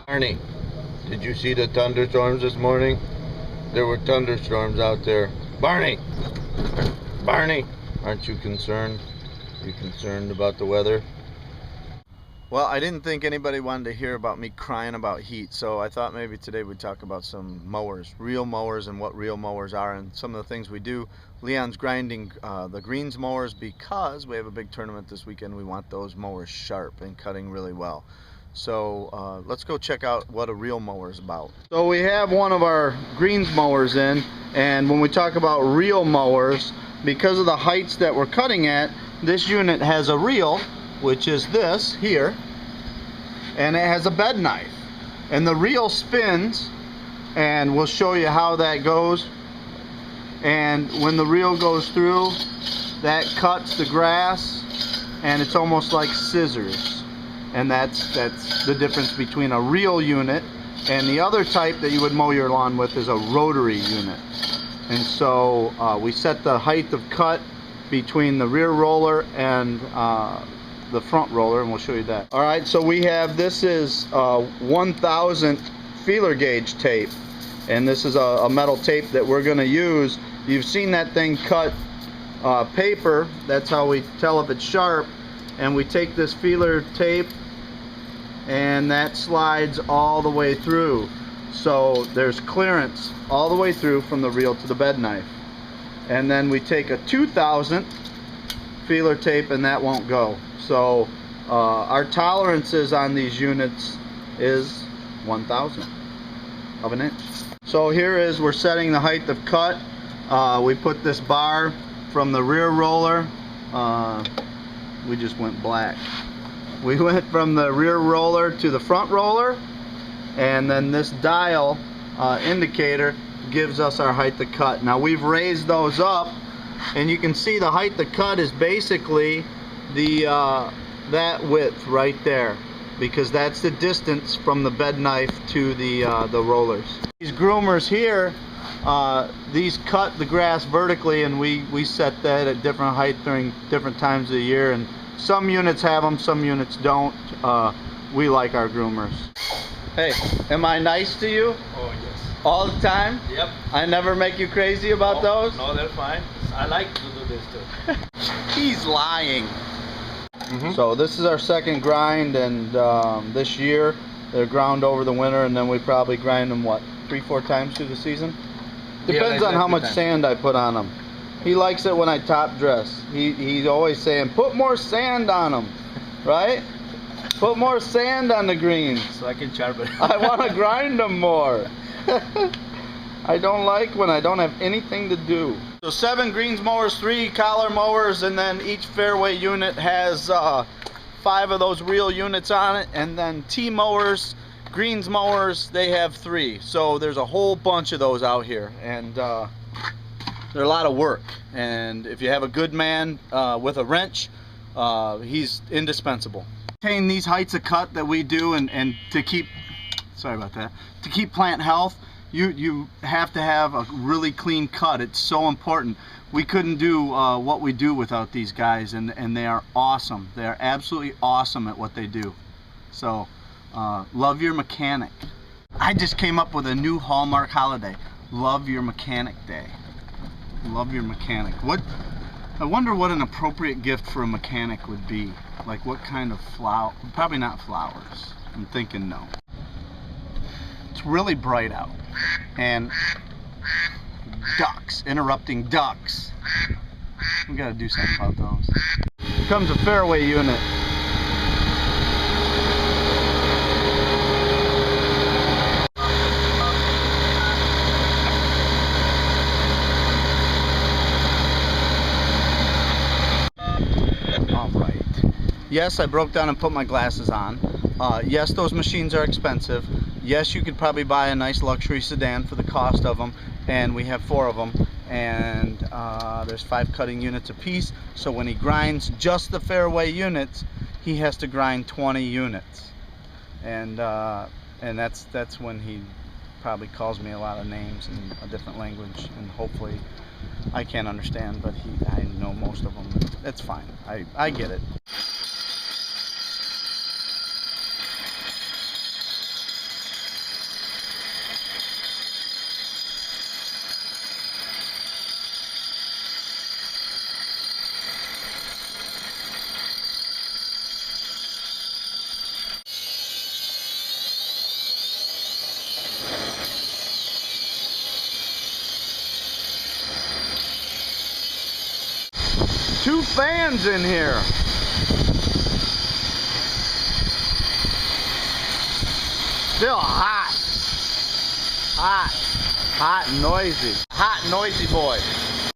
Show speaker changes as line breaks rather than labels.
Barney, did you see the thunderstorms this morning? There were thunderstorms out there. Barney! Barney! Aren't you concerned? You concerned about the weather? Well, I didn't think anybody wanted to hear about me crying about heat, so I thought maybe today we'd talk about some mowers, real mowers, and what real mowers are, and some of the things we do. Leon's grinding the greens mowers because we have a big tournament this weekend. We want those mowers sharp and cutting really well. So let's go check out what a real mower is about. So we have one of our greens mowers in, and when we talk about real mowers, because of the heights that we're cutting at, this unit has a reel, which is this here, and it has a bed knife, and the reel spins, and we'll show you how that goes. And when the reel goes through, that cuts the grass, and it's almost like scissors. And that's the difference between a reel unit and the other type that you would mow your lawn with is a rotary unit. And so we set the height of cut between the rear roller and the front roller, and we'll show you that. All right, so we have, this is 1,000 feeler gauge tape, and this is a metal tape that we're going to use. You've seen that thing cut paper. That's how we tell if it's sharp. And we take this feeler tape, and that slides all the way through. So there's clearance all the way through from the reel to the bed knife. And then we take a 2,000 feeler tape, and that won't go. So our tolerances on these units is 1,000 of an inch. So here is, we're setting the height of cut. We put this bar from the rear roller. We just went black. We went from the rear roller to the front roller, and then this dial indicator gives us our height of cut. Now we've raised those up, and you can see the height of cut is basically the that width right there, because that's the distance from the bed knife to the rollers. These groomers here, these cut the grass vertically, and we set that at different height during different times of the year, and some units have them, some units don't. We like our groomers. Hey, am I nice to you?
Oh yes.
All the time?
Yep.
I never make you crazy about those?
No, they're fine. I like to do this too.
He's lying. So this is our second grind, and this year they're ground over the winter, and then we probably grind them, what, 3-4 times through the season? Depends on how much sand I put on them. He likes it when I top dress. He's always saying, put more sand on them, right? Put more sand on the greens.
So I can sharpen.
I want to grind them more. I don't like when I don't have anything to do. So 7 greens mowers, 3 collar mowers, and then each fairway unit has 5 of those reel units on it, and then T mowers, greens mowers, they have 3. So there's a whole bunch of those out here, and they're a lot of work. And if you have a good man with a wrench, he's indispensable. Maintain these heights of cut that we do, and to keep, sorry about that, to keep plant health, you have to have a really clean cut. It's so important. We couldn't do what we do without these guys, and they are awesome. They are absolutely awesome at what they do. So love your mechanic. I just came up with a new Hallmark holiday. Love your mechanic day. Love your mechanic. I wonder what an appropriate gift for a mechanic would be. Like what kind of flower? Probably not flowers. I'm thinking no. It's really bright out, and ducks, interrupting ducks. We gotta do something about those. Here comes a fairway unit. Yes, I broke down and put my glasses on. Yes, those machines are expensive. Yes, you could probably buy a nice luxury sedan for the cost of them, and we have 4 of them, and there's 5 cutting units a piece. So when he grinds just the fairway units, he has to grind 20 units, and that's when he probably calls me a lot of names in a different language, and hopefully I can't understand, but I know most of them. It's fine. I get it. 2 fans in here. Still hot. Hot and noisy. Hot and noisy boy.